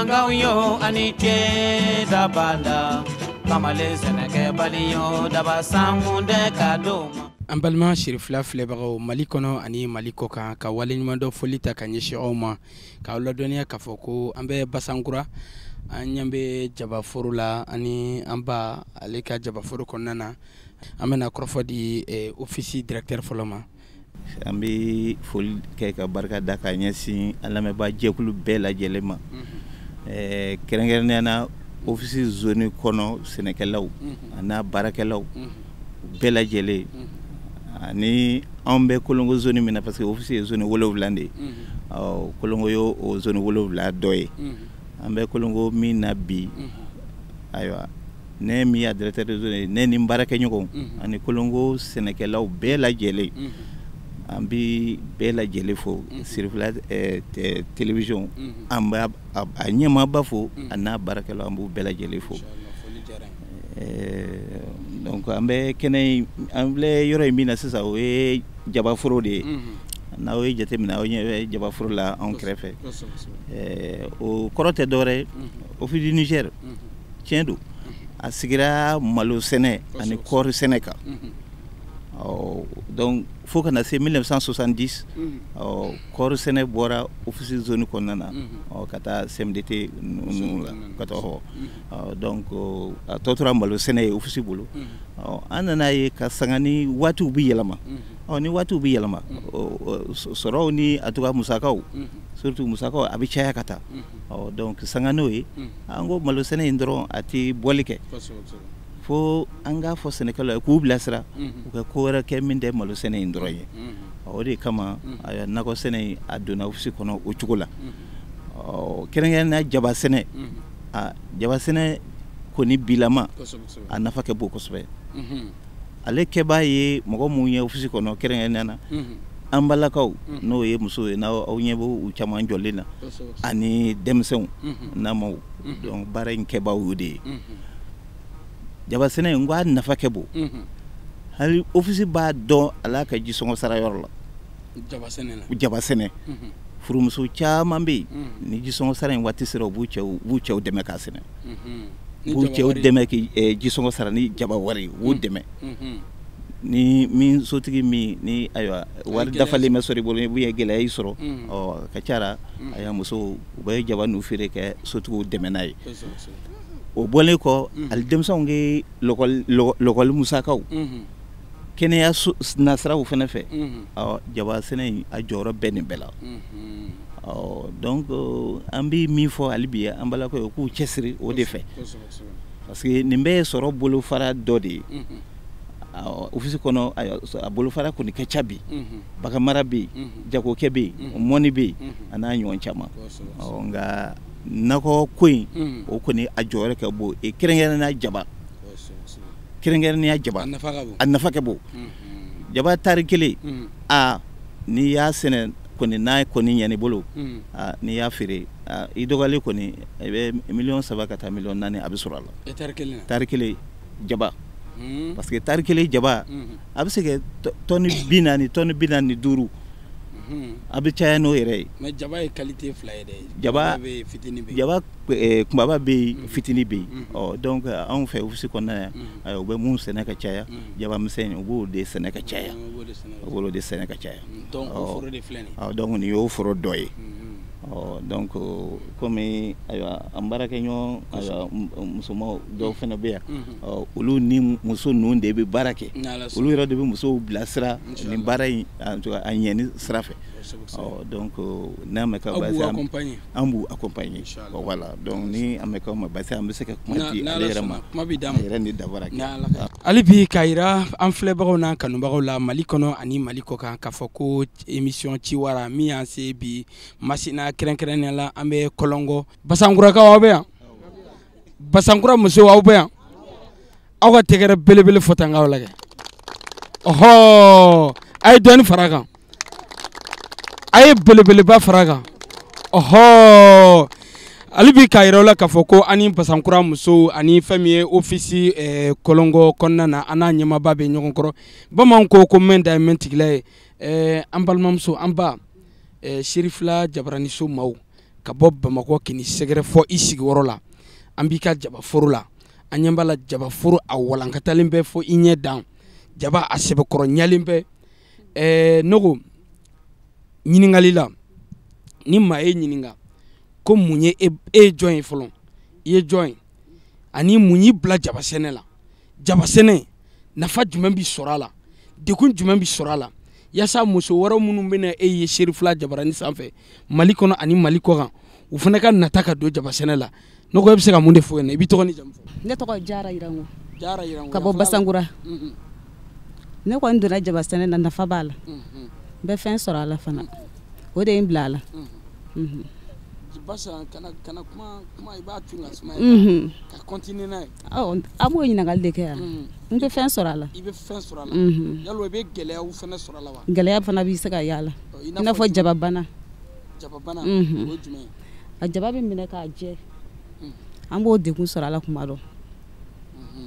Mangayo anite da banda kamale seneke baliyo daba sangunde kadoma. Ambalma shirifla filebagaw Mali kono ani Mali kokan ka waleɲuman dɔ foli ta ka ɲɛsin aw ma ka ladɔniya k'a fɔ ko an bɛ Basankura an ɲɛ bɛ jabaforo la ani an ba ale ka jabaforo kɔnɔna na an bɛna kɔrɔfɔ di office directeur fɔlɔ ma. An bɛ foli kɛ ka barika da ka ɲɛsin an lamɛnbaa jɛkulu bɛɛ lajɛlen ma. Kɛrɛnkɛrɛnnenya na office zone kɔnɔ sɛnɛkɛlaw an'a baarakɛlaw bɛɛ lajɛlen ani an bɛ Kolongo zone min na parce que office ye zone 7 de ye. Kolongo yo o zone 7 dɔ ye. An bɛ Kolongo min na bi ayiwa ne min ya directeur de zone ne ni baarakɛɲɔgɔnw ani Kolongo sɛnɛkɛlaw bɛɛ lajɛlen an bɛ bɛɛ lajɛlen fo Sirifila télévision an b'a a ɲɛmaaba fo a n'a baarakɛlaw an b'u bɛɛ lajɛlen fo. Donc an bɛ kɛnɛ an filɛ yɔrɔ in min na sisan o ye jabaforo de ye. N'aw ye jateminɛ aw ɲɛ bɛ jabaforo la anw kɛrɛfɛ. O kɔrɔ tɛ dɔwɛrɛ ye office du Niger tiɲɛ don a sigira malo sɛnɛ ani kɔɔri sɛnɛ kan. Donc fo kana se 1970 kɔɔri sɛnɛ bɔra office zone kɔnɔna na ka taa CMDT ninnu la ka taa donc a tɔ tora malo sɛnɛ ye office bolo. An nana ye ka sanga ni waatiw bɛ yɛlɛma ni waatiw bɛ yɛlɛma sɔrɔw ni a tɔgɔ musakaw surtout musakaw a bɛ caya ka taa donc sanga n'o ye an ko malo sɛnɛ in dɔrɔn a tɛ bɔli kɛ fo an k'a fɔ sɛnɛkɛlaw ye k'u bilasira u ka ko wɛrɛ kɛ min tɛ malo sɛnɛ in dɔrɔn ye. O de kama nakɔ sɛnɛ a donna office kɔnɔ o cogo la. Kɛrɛnkɛrɛnnenya jaba sɛnɛ jaba sɛnɛ kɔni bilama a nafa ka bon kosɛbɛ. Ale kɛbaa ye mɔgɔ minnu ye office kɔnɔ kɛrɛnkɛrɛnnenya na an balakaw n'o ye muso ye n'aw ɲɛ bɛ u caman jɔlen na ani denmisɛnw n'amaw donc baara in kɛbaaw y'o de ye. Jaba sɛnɛ in ko a nafa ka bon hali office b'a dɔn ala ka jisɔngɔ sara yɔrɔ la. Jaba sɛnɛ furumuso caman bɛ yen ni jisɔngɔ sara in waati sera u b'u cɛw dɛmɛ k'a sɛnɛ. B'u cɛw dɛmɛ k'i jisɔngɔ sara ni jaba wari u b'u dɛmɛ. Ni min sotigi min ni ayiwa wari dafalen bɛ sɔrɔ i bolo i bɛ gɛlɛya y'i sɔrɔ ka ca a y'a muso u bɛ jaba n'u feere kɛ sotigiw dɛmɛ n'a ye. O bɔlen kɔ hali denmisɛnw ye lɔgɔli musakaw kɛnɛya nasiraw fana fɛ jaba sɛnɛ in a jɔyɔrɔ bɛɛ nin bɛɛ la. Donc an bɛ min fɔ hali bi an balakaw ye k'u cɛsiri o de fɛ parce que nin bɛɛ ye sɔrɔ bolofara dɔ de ye. Office kɔnɔ a bolofara kɔni ka ca bi baganmara bɛ yen jagokɛ bɛ yen mɔni bɛ yen a n'a ɲɔgɔn caman nka nakɔ ko in o kɔni a jɔyɔrɔ ka bon kɛrɛnkɛrɛnnenya jaba a nafa ka bon jaba tari kelen n'i y'a sɛnɛ kɔni n'a kɔni ɲɛna i bolo n'i y'a feere i dɔgɔyalen kɔni i bɛ 3 ka taa 4 a bɛ sɔrɔ a la tari kelen jaba. Parce que tari kelen jaba a bɛ se ka tɔni 40 tɔni 45 a bɛ caya n'o yɛrɛ ye. Mais jaba ye qualité fila ye dɛ. Jaba kumaba bɛ yen fitini bɛ yen. Donc anw fɛ office kɔnɔna yan u bɛ mun sɛnɛ ka caya jaba misɛnnin u b'o de sɛnɛ ka caya. Donc o foro de filɛ nin ye. Donc nin y'o foro dɔ ye. Donc komi ayiwa an baarakɛɲɔgɔn musomanw dɔw fana bɛ yan olu ni muso ninnu de bɛ baara kɛ olu yɛrɛ de bɛ musow bilasira nin baara in a ɲɛni sira fɛ. Donc n'a mɛn ka basi an b'u accompagner voilà donc ni an mɛn ka ma basi an bɛ se ka kuma di ale yɛrɛ ma a yɛrɛ ni dabara kɛ. Hali bi k'a yira an filɛbagaw n'a kanubagaw la Mali kɔnɔ ani Mali kɔkan k'a fɔ ko émission Ciwara min y'an se bi Masina kɛrɛnkɛrɛnnenya la an bɛ Kolongo. Basankurakaw aw bɛ yan Basankura musow aw bɛ yan aw ka tɛgɛrɛ belebele fɔ tan k'aw lajɛ a ye dɔɔni fara a kan a ye belebeleba fara a kan hali bi k'a yira la k'a fɔ ko ani Basankura musow ani fɛn min ye office Kolongo kɔnɔna na an n'a ɲɛmaaba bɛ ɲɔgɔn kɔrɔ bamananw ko mɛn da ye mɛn tigila ye an balimamuso an ba Sirifila Jabaraniso maaw ka bɔ Bamakɔ kini sɛgɛrɛ fɔ i sigiyɔrɔ la an b'i ka jabaforo la an ɲɛ b'a la jabaforo a walankatalen bɛ fɔ i ɲɛ dan jaba a sɛbɛkɔrɔ ɲalen bɛ Nogo ɲininkali la ni maa ye ɲininka ko mun ye e ye jɔn ye fɔlɔ i ye jɔn ye ani mun y'i bila jaba sɛnɛ la jaba sɛnɛ nafa jumɛn bi sɔrɔ a la dekun jumɛn bi sɔrɔ a la yasa muso wɛrɛ minnu bɛna e ye seri fila jabarani sanfɛ Mali kɔnɔ ani Mali kɔkan u fana ka nata ka don jaba sɛnɛ la Nogo e bɛ se ka mun de fɔ yen i bɛ tɔgɔ ni jamu fɔ. Ne tɔgɔ Jara Irango. Jara Irango ka bɔ Basangura. Ne kɔni donna jaba sɛnɛ na nafa b'a la. N bɛ fɛn sɔrɔ a la fana o de ye n bila a la. Basa kana kuma i b'a tun ka sumaya ka continuer n'a ye. An b'o ɲininkali de kɛ yan. N bɛ fɛn sɔrɔ a la. I bɛ fɛn sɔrɔ a la. Yalo i bɛ gɛlɛyaw fana sɔrɔ a la wa. Gɛlɛya fana b'i se ka y'a la i n'a fɔ jababana. Jababana o ye jumɛn ye. A jaba bɛ minɛ k'a jɛ an b'o degun sɔrɔ a la kuma dɔ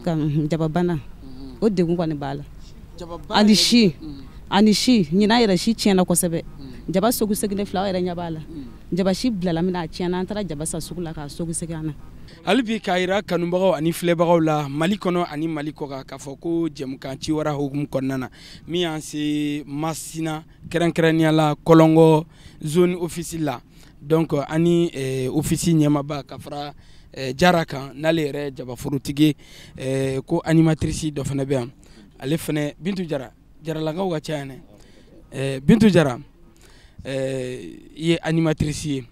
ka jababana o degun kɔni b'a la ani si ɲinan yɛrɛ si tiɲɛna kosɛbɛ jaba sogo segin fila yɛrɛ ɲɛ b'a la jaba si bilala min a tiɲɛna an taara jaba sa sugu la k'a sogo segin an na. Hali bi k'a yira kanubagaw ani filɛbagaw la Mali kɔnɔ ani Mali kɔkan k'a fɔ ko jɛmukan ci wɛrɛ hukumu kɔnɔna na min y'an se Masina kɛrɛnkɛrɛnnenya la Kɔlɔnkɔ zone office la donc ani office ɲɛmaaba ka fara Jara kan n'ale yɛrɛ jabaforotigi ko animatrice dɔ fana bɛ yan ale fana Bintu Jara Jaralakaw ka ca yan dɛ Bintu Jara i ye animatrice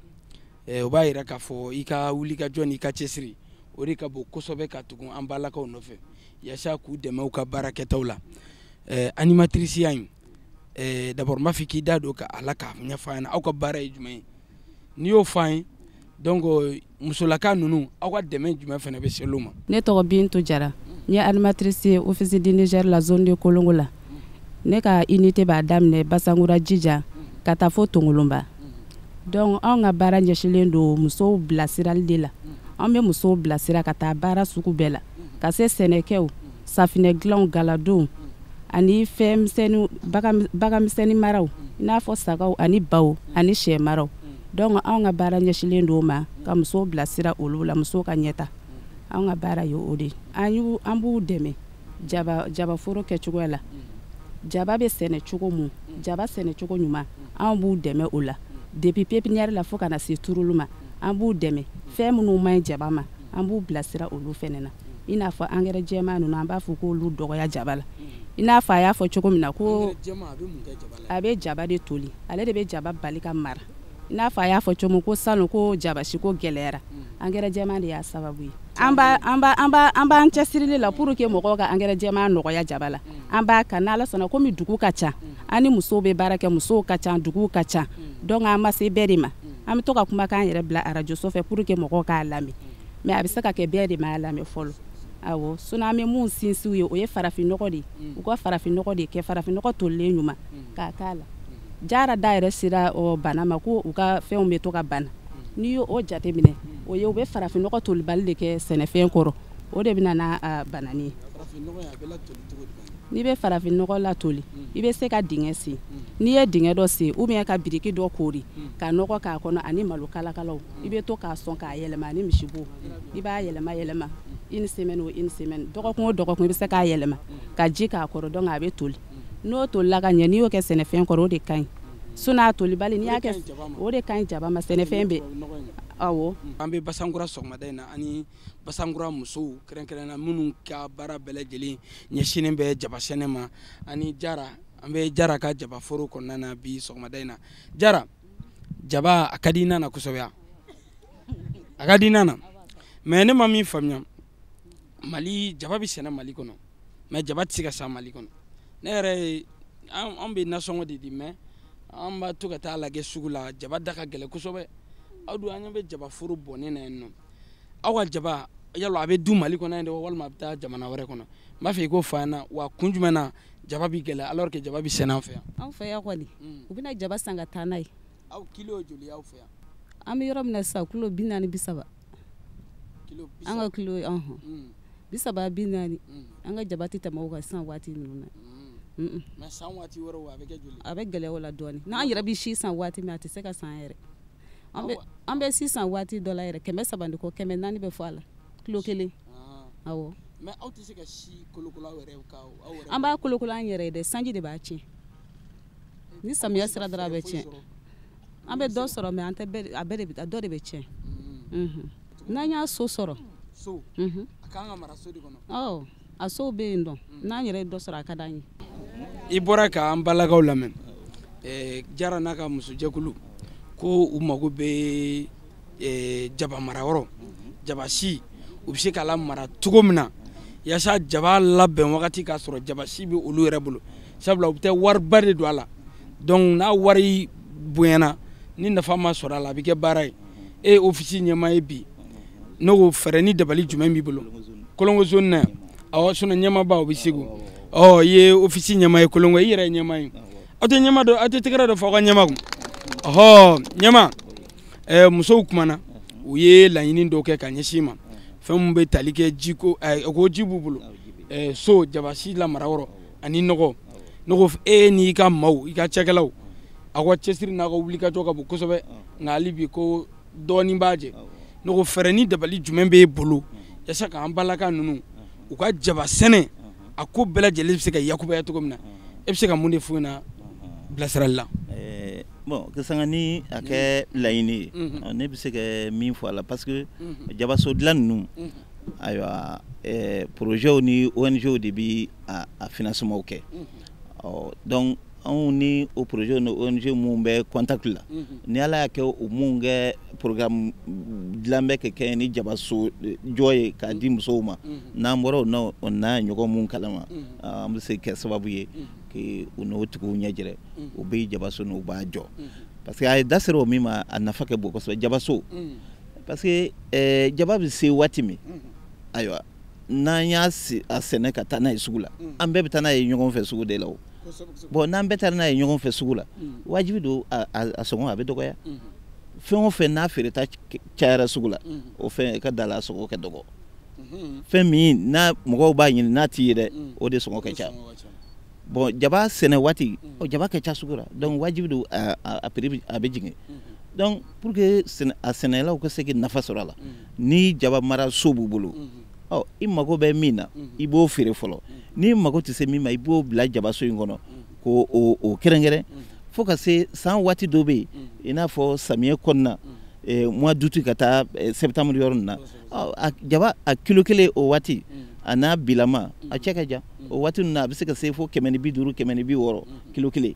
ye o b'a yira k'a fɔ i ka wuli ka jɔ n'i ka cɛsiri o de ka bon kosɛbɛ ka tugu an balakaw nɔfɛ yasa k'u dɛmɛ u ka baarakɛtaw la animatrice ya in d'abord n b'a fɔ k'i da don ka ala k'a ɲɛfɔ an ɲɛna aw ka baara ye jumɛn ye n'i y'o fɔ an ye donc musolaka ninnu aw ka dɛmɛ jumɛn fana bɛ se olu ma. Ne tɔgɔ Bintu Jara n ye animatrice ye office du Niger la zone de Kolongo la ne ka unité b'a daminɛ Basangura Jija ka taa fo Tongolonba donc anw ka baara ɲɛsilen don musow bilasirali de la an bɛ musow bilasira ka taa baara sugu bɛɛ la ka se sɛnɛkɛw safinɛ dilanw galadonw ani fɛn misɛnniw bagan misɛnni maraw i n'a fɔ sagaw ani baw ani sɛ maraw donc anw ka baara ɲɛsilen don o ma ka musow bilasira olu la musow ka ɲɛta anw ka baara ye o de an b'u dɛmɛ jabaforo kɛcogoya la jaba bɛ sɛnɛ cogo mun jaba sɛnɛ cogo ɲuman an b'u dɛmɛ o la depuis pépinière la fo kana se turulu ma an b'u dɛmɛ fɛn minnu man ɲi jaba ma an b'u bilasira olu fɛnɛ na i n'a fɔ engrais jɛman ninnu an b'a fɔ k'olu dɔgɔya jaba la i n'a fɔ a y'a fɔ cogo min na ko a bɛ jaba de toli ale de bɛ jaba bali ka mara i n'a fɔ a y'a fɔ cogo min ko salon ko jaba si ko gɛlɛyara engrais jɛman de y'a sababu ye an b'an cɛsirili la pour que mɔgɔw ka engrais jɛman nɔgɔya jaba la an b'a kan n'Ala sɔnna komi dugu ka ca an ni musow bɛ baara kɛ musow ka ca duguw ka ca donc an ma se bɛɛ de ma an bɛ to ka kumakan yɛrɛ bila radio so fɛ pour que mɔgɔw k'a lamɛn mais a bɛ se ka kɛ bɛɛ de ma lamɛn fɔlɔ awɔ sinon an bɛ mun sinsin u ye o ye farafinnɔgɔ de ye u ka farafinnɔgɔ de kɛ farafinnɔgɔ tolilen ɲuman k'a k'a la Jara da yɛrɛ sera bana ma ko u ka fɛnw bɛ to ka bana n'i y'o jateminɛ o ye u bɛ farafinnɔgɔ tolibali de kɛ sɛnɛfɛn kɔrɔ o de bɛ na banani ye n'i bɛ farafinnɔgɔ latoli i bɛ se ka dingɛ sen n'i ye dingɛ dɔ sen ou bien ka biriki dɔ kori ka nɔgɔ k'a kɔnɔ ani malo kalakalaw i bɛ to k'a sɔn k'a yɛlɛma ani misibo i b'a yɛlɛma une semaine o une semaine dɔgɔkun o dɔgɔkun i bɛ se k'a yɛlɛma ka ji k'a kɔrɔ donc a bɛ toli n'o tolila ka ɲɛ n'i y'o kɛ sɛnɛfɛn kɔrɔ o de ka ɲi sinon a tolibali n'i y'a kɛ o de ka ɲi jaba ma sɛnɛfɛn bɛ awɔ. An bɛ Basangura sɔgɔmada in na ani Basangura musow kɛrɛnkɛrɛnna minnu ka baara bɛɛ lajɛlen ɲɛsinnen bɛ jaba sɛnɛ ma ani Jara an bɛ Jara ka jabaforo kɔnɔna na bi sɔgɔmada in na Jara jaba a ka di i na kosɛbɛ a ka di i na mais ne ma min faamuya Mali jaba bɛ sɛnɛ Mali kɔnɔ mais jaba tɛ se ka san Mali kɔnɔ ne yɛrɛ an bɛ nasɔngɔ de di mais an b'a to ka taa lajɛ sugu la jaba da ka gɛlɛn kosɛbɛ aw dun an bɛ jabaforo bɔnnen na yen nɔ aw ka jaba yalo a bɛ dun Mali kɔnɔ yen de walima a bɛ taa jamana wɛrɛ kɔnɔ n b'a fɛ i k'o fɔ an na wa kun jumɛn na jaba bɛ gɛlɛn alors que jaba bɛ sɛnɛ an fɛ yan. Anw fɛ yan kɔni u bɛna jaba san ka taa n'a ye. Aw kilo joli y'aw fɛ yan. An bɛ yɔrɔ min na sisan kilo 40 30. Kilo 30 an ka kilo 30 40 an ka jaba tɛ tɛmɛ o kan sisan waati ninnu na. Mais san waati wɛrɛw a bɛ kɛ joli. A bɛ gɛlɛya o la dɔɔnin n'an yɛrɛ bɛ si san waati min a tɛ se ka san yɛrɛ an bɛ sisan waati dɔ la yɛrɛ 300 kɔ 400 bɛ fɔ a la kilo 1 awɔ mais aw tɛ se ka si kolokolo aw yɛrɛ ka aw yɛrɛ an b'a kolokolo an yɛrɛ dɛ sanji de b'a tiɲɛ ni samiya sera dɔrɔn a bɛ tiɲɛ an bɛ dɔ sɔrɔ mais an tɛ a dɔ de bɛ tiɲɛ n'an y'a so sɔrɔ so a kan ka mara so de kɔnɔ a sow bɛ yen dɔn n'an yɛrɛ dɔ sɔrɔ a ka d'an ye i bɔra ka an balakaw lamɛn Jara n'a ka musojɛkulu ko u mago bɛ jaba marayɔrɔ jaba si u bɛ se k'a la mara cogo min na yaasa jaba labɛn wagati k'a sɔrɔ jaba si bɛ olu yɛrɛ bolo sabula u bɛ taa wariba de don a la donc n'a wari bonyana ni nafa ma sɔrɔ a la a bɛ kɛ baara ye ofisi ɲɛmaa ye bi ne ko fɛɛrɛ ni dabali jumɛn b'i bolo Kolongo zone na awɔ sinon ɲɛmaaba o bɛ Segu i ye ofisi ɲɛmaa ye Kolongo i yɛrɛ ye ɲɛmaa ye aw tɛ ɲɛmaa dɔn aw tɛ tɛgɛrɛ dɔ fɔ aw ka ɲɛmaa kun ɲɛmaa musow kumana u ye laɲini dɔw kɛ ka ɲɛsin ma fɛn min bɛ tali kɛ jiko ko ji b'u bolo so jabasi la marayɔrɔ ani nɔgɔ ne ko n'i ka maaw i ka cɛkɛlaw aw ka cɛsiri n'a ka wulikajɔ ka bon kosɛbɛ nka hali bi ko dɔɔnin b'a jɛ ne ko fɛɛrɛ ni dabali jumɛn b'e bolo yaasa k'an balaka ninnu u ka jaba sɛnɛ a ko bɛɛ lajɛlen bɛ se ka yakubaya cogo min na e bɛ se ka mun de fɔ n na bilasirali la bon que sanga ni a kɛ laɲini ye ne bɛ se ka min fɔ a la parce que jabaso dilan ninnu ayiwa projet ni ONG de bɛ a financement kɛ donc anw ni o projet ni ONG mun bɛ contact la ni ala y'a kɛ o mun kɛ programme dilan bɛ kɛ ni jabaso jɔ ye k'a di musow ma n'an bɔra o n'a ɲɔgɔn mun kalama an bɛ se kɛ sababu ye u n'o tigiw ɲɛjɛrɛ u bɛ jabaso n'u b'a jɔ parce que a ye da sera o min ma a nafa ka bon kosɛbɛ jabaso parce que jaba bɛ se waati min ayiwa n'an y'a sɛnɛ ka taa n'a ye sugu la an bɛɛ bɛ taa n'a ye ɲɔgɔn fɛ sugu de la o bon n'an bɛɛ taara n'a ye ɲɔgɔn fɛ sugu la wajibi don a sɔngɔ a bɛ dɔgɔya fɛn o fɛn n'a feereta cayara sugu la o fɛn ka da la a sɔngɔ ka dɔgɔ fɛn min n'a mɔgɔw b'a ɲini n'a t'i ye dɛ o de sɔngɔ ka ca bon jaba sɛnɛ waati jaba ka ca sugu la donc wajibi don a prix a bɛ jigin donc pour que a sɛnɛlaw ka se ka nafa sɔrɔ a la ni jaba mara so b'u bolo i mago bɛ min na i b'o feere fɔlɔ ni mago tɛ se min ma i b'o bila jabaso in kɔnɔ ko o kɛrɛnkɛrɛn fo ka se san waati dɔ bɛ yen i n'a fɔ samiyɛ kɔnɔna mois d'août ka taa septembre yɔrɔ ninnu na jaba a kilo 1 o waati a n'a bilama a cɛ ka jan o waati ninnu na a bɛ se ka se fo 150 160 kilo 1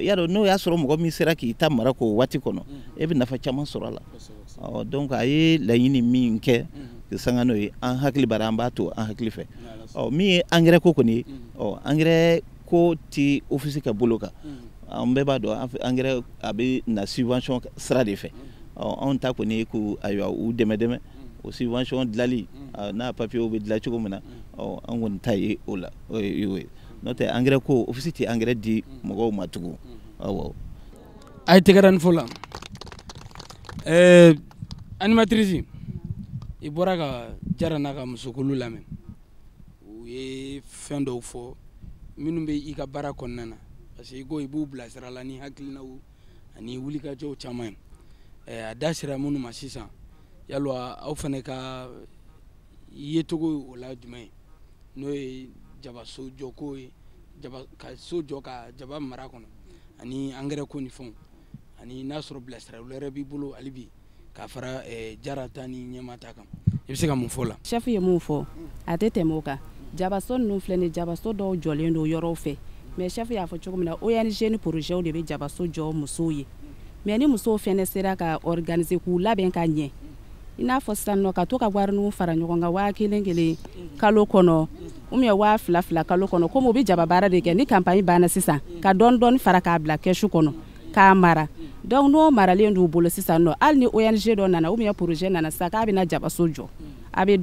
y'a dɔn n'o y'a sɔrɔ mɔgɔ min sera k'i ta mara k'o waati kɔnɔ e bɛ nafa caman sɔrɔ a la donc a ye laɲini min kɛ sanga n'o ye an hakili bara an b'a to an hakili fɛ min ye engrais ko kɔni ye engrais ko ti office ka bolo kan an bɛɛ b'a dɔn engrais a bɛ na subvention sira de fɛ anw ta kɔni ye ko ayiwa u dɛmɛ o subvention dilali n'a papier bɛ dilan cogo min na an kɔni ta ye o la n'o tɛ engrais ko office tɛ engrais di mɔgɔw ma tugun awɔ a ye tɛgɛrɛ ni fɔ la animatrice i bɔra ka Jara n'a ka musokulu lamɛn u ye fɛn dɔw fɔ minnu bɛ i ka baara kɔnɔna na parce que i ko i b'u bilasira la ni hakilinaw ani wulikajɔw caman ye a da sera minnu ma sisan yalwa aw fana ka yecogo o la jumɛn ye n'o ye jabaso jɔko ye ka so jɔ ka jaba mara kɔnɔ ani engrais ko ni fɛnw ani n'a sɔrɔ bilasirali wɛrɛ b'i bolo hali bi k'a fara Jara ta ni ɲɛmaa ta kan i bɛ se ka mun fɔ o la. chef ye mun fɔ a tɛ tɛmɛ o kan jabaso ninnu filɛ nin jabaso dɔw jɔlen don yɔrɔw fɛ mais chef y'a fɔ cogo min na ONG ni projet de bɛ jabaso jɔ musow ye mais ni musow fɛnɛ sera ka organiser k'u labɛn ka ɲɛ i n'a fɔ sisan nɔ ka to ka warininw fara ɲɔgɔn kan 1000 kalo kɔnɔ ou bien 2000 kalo kɔnɔ comme u bɛ jaba baara de kɛ ni campagne banna sisan ka dɔɔni fara k'a bila kɛsu kɔnɔ k'a mara donc n'o maralen d'u bolo sisan nɔ hali ni ONG dɔ nana ou bien projet nana sisan k'a bɛna jabaso jɔ a bɛ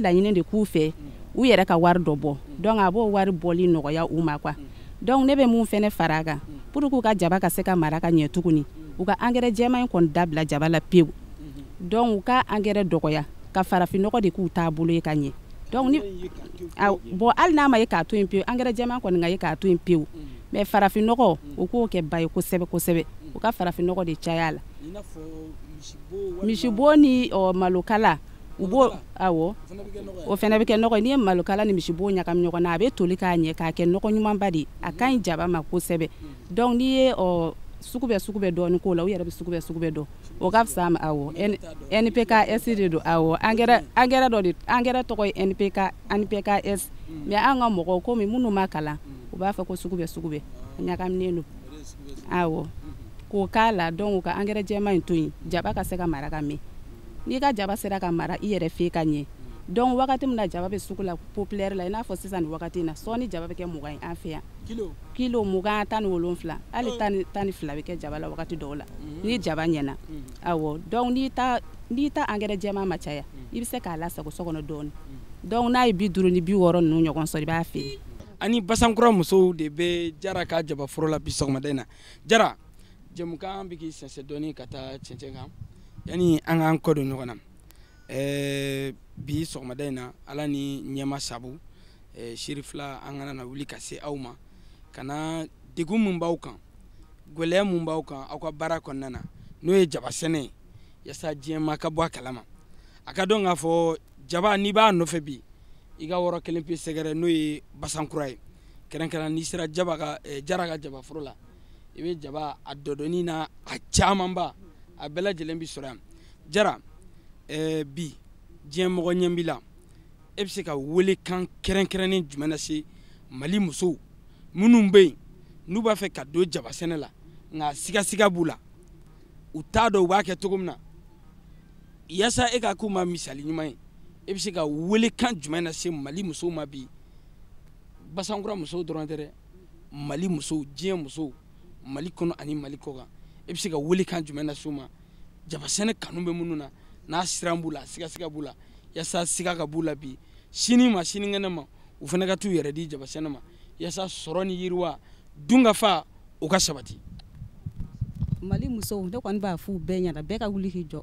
laɲini de k'u fɛ u yɛrɛ ka wari dɔ bɔ donc a b'o wari bɔli nɔgɔya u ma quoi donc ne bɛ mun fɛnɛ fara a kan pour que u ka jaba ka se ka mara ka ɲɛ tuguni u ka engrais jɛman in kɔni dabila jaba la pewu donc u ka engrais dɔgɔya ka farafinnɔgɔ de k'u t'a bolo ye ka ɲɛ donc ni bon hali n'a ma ye k'a to yen pewu engrais jɛman kɔni ka ye k'a to yen pewu mais farafin nɔgɔ o k'o kɛ ba ye kosɛbɛ kosɛbɛ o ka farafin nɔgɔ de caya la misibo ni malokala u b'o awɔ o fana bɛ kɛ nɔgɔ ye n'i ye malokala ni misibo ɲagami ɲɔgɔn na a bɛ toli k'a ɲɛ k'a kɛ nɔgɔ ɲumanba de a ka ɲi jaba ma kosɛbɛ donc n'i ye sugu bɛ dɔɔni k'o la u yɛrɛ bɛ sugu bɛ dɔn o ka fisa ma awɔ NPKS de don awɔ angɛrɛ dɔ de angɛrɛ tɔgɔ ye NPKS mais an ka mɔgɔw komi minnu ma kalan u b'a fɔ ko sugu bɛ ɲagaminen don awɔ k'o k'a la donc u ka angɛrɛ jɛma in to yen jaba ka se ka mara ka mɛn n'i ka jaba sera ka mara i yɛrɛ fɛ ka ɲɛ donc wagati min na jaba bɛ sugu la populaire la i n'a fɔ sisan nin wagati in na sɔɔni jaba bɛ kɛ 20 ye an fɛ yan kilo 20 17 hali 12 bɛ kɛ jaba la wagati dɔw la ni jaba ɲɛna awɔ donc n'i ta angɛrɛ jɛma ma caya i bɛ se k'a lasago so kɔnɔ dɔɔni donc n'a ye 50 ni 60 ninnu ɲɔgɔn sɔrɔ i b'a feere ani Basankura musow de bɛ Jara ka jaba foro la bi sɔgɔmada in na Jara jɛmukan bɛ k'i sɛnsɛn dɔɔni ka taa cɛncɛn kan yani an k'an kɔ don ɲɔgɔn na bi sɔgɔmada in na ala ni ɲɛma sabu Sherifila an kana na wuli ka se aw ma kana degun mun b'aw kan gɛlɛya mun b'aw kan aw ka baara kɔnɔna na n'o ye jaba sɛnɛ yasa diɲɛma ka bɔ a kalama a ka dɔn k'a fɔ jaba n'i b'a nɔfɛ bi i ka wɔrɔ kelen pe sɛgɛrɛ n'o ye Basankura ye kɛrɛnkɛrɛn n'i sera Jara ka jaba foro la i bɛ jaba a dɔdɔni na a camanba a bɛɛ lajɛlen bi sɔrɔ yan Jara bi diɲɛmɔgɔ ɲɛ b'i la e bɛ se ka welekan kɛrɛnkɛrɛnnen jumɛn lase Mali musow minnu bɛ yen n'u b'a fɛ ka don jaba sɛnɛ la nka sigasiga b'u la u t'a dɔn u b'a kɛ cogo min na yasa e ka k'u ma misali ɲuman ye e bɛ se ka welekan jumɛn lase Mali musow ma bi Basankura musow dɔrɔn tɛ dɛ Mali musow diɲɛ musow Mali kɔnɔ ani Mali kɔ kan e bɛ se ka welekan jumɛn lase u ma jaba sɛnɛ kanu bɛ minnu na n'a siran b'u la sigasiga b'u la yasa siga ka b'u la bi sini ma sinikɛnɛ ma u fana ka t'u yɛrɛ di jaba sɛnɛ ma yasa sɔrɔ ni yiriwa dunkafa o ka sabati Mali musow ne kɔni b'a f'u bɛɛ ɲɛna bɛɛ ka wuli k'i jɔ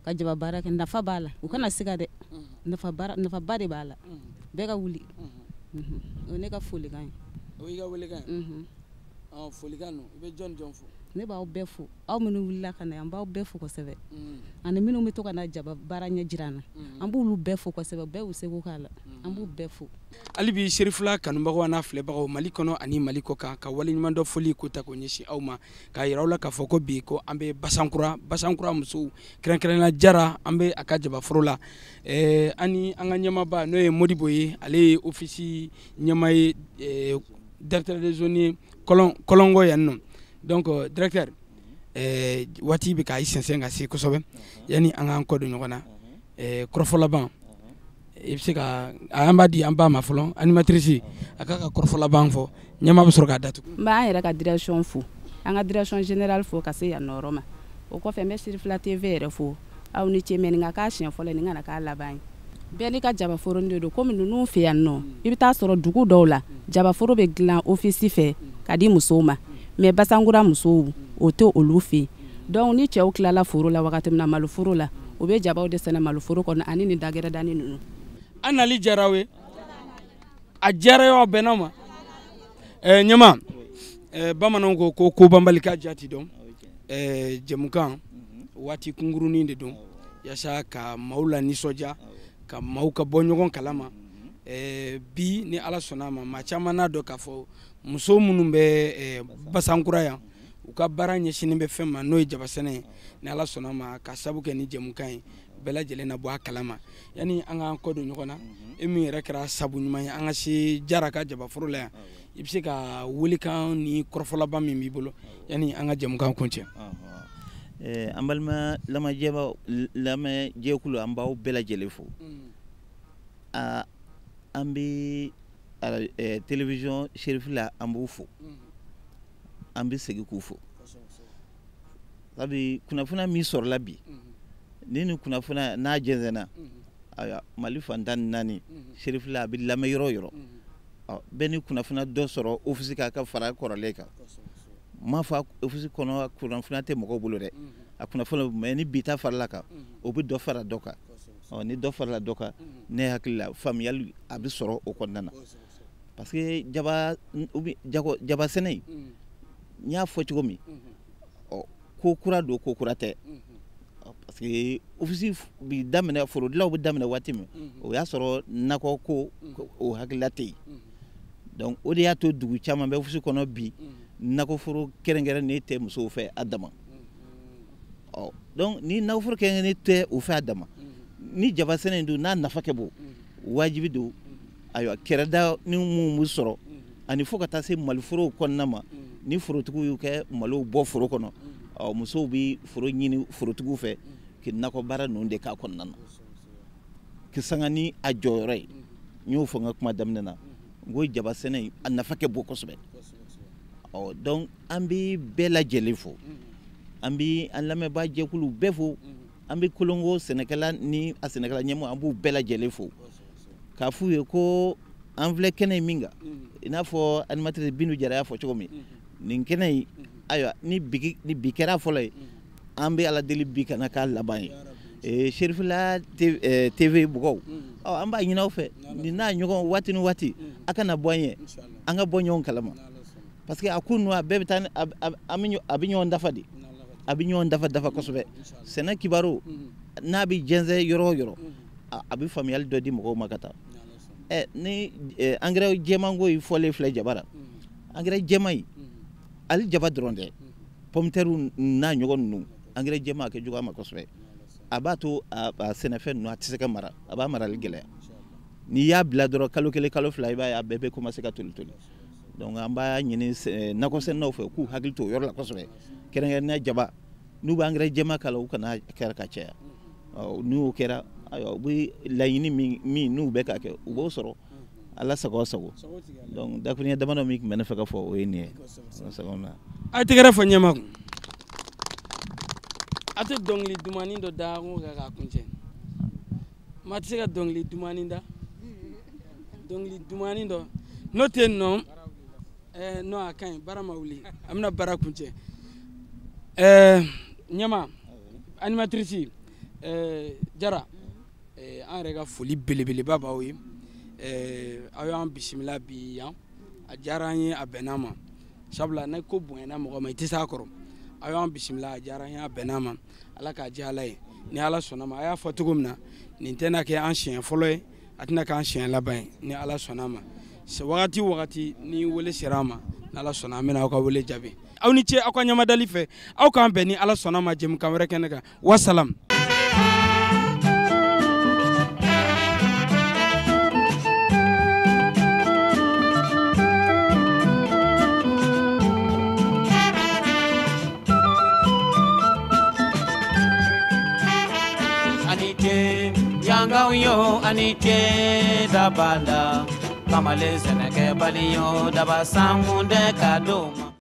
ka jaba baara kɛ nafa b'a la u kana siga dɛ nafaba de b'a la bɛɛ ka wuli o ne ka folikan ye o y'i ka welekan ye folikan no i bɛ jɔn fo ne b'aw bɛɛ fo aw minnu wulila ka na yan an b'aw bɛɛ fo kosɛbɛ ani minnu bɛ to ka na jaba baara ɲɛ jira na an b'olu bɛɛ fo kosɛbɛ bɛɛ y'u seko k'a la an b'u bɛɛ fo hali bi Sherifila kanubagaw n'a filɛbagaw Mali kɔnɔ ani Mali kɔ kan ka waleɲuman dɔ foli ko ta k'o ɲɛsin aw ma k'a yira aw la k'a fɔ ko bi ko an bɛ Basankura musow kɛrɛnkɛrɛnna Jara an bɛ a ka jaba foro la ani an ka ɲɛmaaba n'o ye Modibo ye ale ye ofisi ɲɛma ye directeur de zone ye Kɔlɔnkɔ yan nɔ donc directeur waati bɛ k'a sɛnsɛn ka se kosɛbɛ yani an k'an kɔ don ɲɔgɔn na kɔrɔfɔ laban i bɛ se ka an b'a di an ba ma fɔlɔ animatrice a ka kɔrɔfɔ laban fɔ ɲɛma bɛ sɔrɔ k'a datugu n b'an yɛrɛ ka direction fo an ka direction générale fo ka se yan nɔrɔ ma o kɔfɛ n bɛ Sherifila TV yɛrɛ fo aw ni ce mɛ nin ka k'a siɲɛ fɔlɔ nin kana k'a laban ye bɛɛ n'i ka jabaforo de don komi ninnu fɛ yan nɔ i bɛ taa sɔrɔ dugu dɔw la jabaforo bɛ dilan ofisi fɛ ka di musow ma mais Basankura musow o tɛ olu fɛ yen donc ni cɛw tilala foro la wagati min na maloforo la o bɛ jabaw de sɛnɛ maloforo kɔnɔ ani nin dagɛrɛ dani ninnu an nali diyara aw ye a diyara y'aw bɛnna ma ɲɛma bamananw ko ko banbali k'a jati dɔn jɛmukan waati kunkurunin de don yasa ka maaw la nisɔndiya ka maaw ka bɔ ɲɔgɔn kalama bi ni ala sɔnna ma maa caman n'a dɔn k'a fɔ muso minnu bɛ Basankura yan u ka baara ɲɛsinin bɛ fɛn ma n'o ye jaba sɛnɛ ye ni ala sɔnna ma ka sabu kɛ ni jɛmukan ye bɛɛ lajɛlen na bɔ a kalama yani an k'an kɔ don ɲɔgɔn na e min yɛrɛ kɛra sabu ɲuman ye an ka se Jara ka jaba foro la yan i bɛ se ka welekan ni kɔrɔfɔlaban min b'i bolo yani an ka jɛmukan kuncɛ an balima lamɛnjɛkulu an b'aw bɛɛ lajɛlen fo an bɛ télévision Sherifila an b'u fo an bɛ segin k'u fo sabu kunnafoniya min sɔrɔla bi ni nin kunnafoniya n'a jɛnsɛnna Mali fantan ni naani Sherifila a bɛ lamɛn yɔrɔ o yɔrɔ bɛɛ ni kunnafoniya dɔ sɔrɔ ofisi ka fara kɔrɔlen kan m'a fɔ ofisi kɔnɔ kunnafoniya tɛ mɔgɔw bolo dɛ a kunnafoniya mais ni bi ta farala kan o bɛ dɔ fara dɔ kan ni dɔ farala dɔ kan ne hakili la faamuyali a bɛ sɔrɔ o kɔnɔna na parce que jaba sɛnɛ n y'a fɔ cogo min ko kura don ko kura tɛ parce que office bi daminɛ forodilaw bɛ daminɛ waati min o y'a sɔrɔ nakɔ ko o hakilila tɛ yen donc o de y'a to dugu caman bɛ office kɔnɔ bi nakɔforo kɛrɛnkɛrɛnnen tɛ musow fɛ a dama donc ni nakɔforo kɛrɛnkɛrɛnnen tɛ o fɛ a dama ni jaba sɛnɛ in dun n'a nafa ka bon wajibi don ayiwa kɛrɛda ni mun b'u sɔrɔ ani fo ka taa se maliforow kɔnɔna ma ni forotigiw y'u kɛ malow bɔ foro kɔnɔ musow bɛ foro ɲini forotigiw fɛ k'i nakɔ baara ninnu de k'a kɔnɔna na k'i sanga ni a jɔyɔrɔ ye n y'o fɔ n ka kuma daminɛ na n ko jaba sɛnɛ a nafa ka bon kosɛbɛ donc an bɛ bɛɛ lajɛlen fo an bɛ an lamɛnbaa jɛkulu bɛɛ fo an bɛ kolongo sɛnɛkɛla ni a sɛnɛkɛla ɲɛmɔgɔ an b'u bɛɛ lajɛlen fo k'a f'u ye ko an filɛ kɛnɛ min kan i n'a fɔ animatrice Bintu Jara y'a fɔ cogo min nin kɛnɛ in ayiwa ni bi kɛra fɔlɔ ye an bɛ ala deli bi kana k'a laban ye Serifila TV bɔgɔw an b'a ɲini aw fɛ nin n'a ɲɔgɔn waati ni waati a kana bɔ an ye an ka bɔ ɲɔgɔn kalama parce que a ko ninnu a bɛɛ bɛ taa a bɛ ɲɔgɔn dafa de a bɛ ɲɔgɔn dafa kosɛbɛ sɛnɛ kibaru n'a bɛ jɛnsɛn yɔrɔ o yɔrɔ a bɛ faamuyali dɔ di mɔgɔw ma ka taa ni engrais jɛmanko in fɔlen filɛ jabara engrais jɛman in ale jaba dɔrɔn tɛ pomme de terre n'a ɲɔgɔn ninnu engrais jɛman a kɛ jugu a ma kosɛbɛ a b'a to a sɛnɛfɛn ninnu a tɛ se ka mara a b'a marali gɛlɛya n'i y'a bila dɔrɔn kalo kelen kalo fila i b'a ye a bɛɛ bɛ commencer ka toli donc an b'a ɲini nakɔsɛnɛlaw fɛ k'u hakili to o yɔrɔ la kosɛbɛ kɛrɛnkɛrɛnnenya jaba n'u bɛ engrais jɛman k'a la u kana kɛra ka caya n'o kɛra ayiwa u bɛ laɲini min n'u bɛ k'a kɛ u b'o sɔrɔ ala sago sago donc dakuruɲɛ damadɔ min tun bɛ ne fɛ ka fɔ o ye nin ye a tɛgɛrɛ fɔ ɲɛma kun a tɛ dɔnkili dumani dɔ da ko k'a kuncɛ maa tɛ se ka dɔnkili dumani da dɔnkili dumani dɔ n'o tɛ yen nɔ non a ka ɲi baara ma wuli an bɛna baara kuncɛ ɲɛma animatrice Jara an yɛrɛ ka foli belebeleba b'aw ye aw y'an bisimila bi yan a diyara an ye a bɛnna ma sabula ne ko bonyana mɔgɔ ma i tɛ s'a kɔrɔ aw y'an bisimila a diyara an ye a bɛnna ma ala k'a diya ala ye ni ala sɔnna ma a y'a fɔ cogo min na nin tɛna kɛ an siɲɛ fɔlɔ ye a tɛna k'an siɲɛ laban ye ni ala sɔnna ma wagati o wagati ni wele sera an ma ni ala sɔnna an bɛna aw ka wele jaabi aw ni ce aw ka ɲamadali fɛ aw k'an bɛn ni ala sɔnna ma jɛmukan wɛrɛ kɛnɛ kan wasalam. Yanga yo anite da banda kamale seneke bali yo daba sangunde kadoma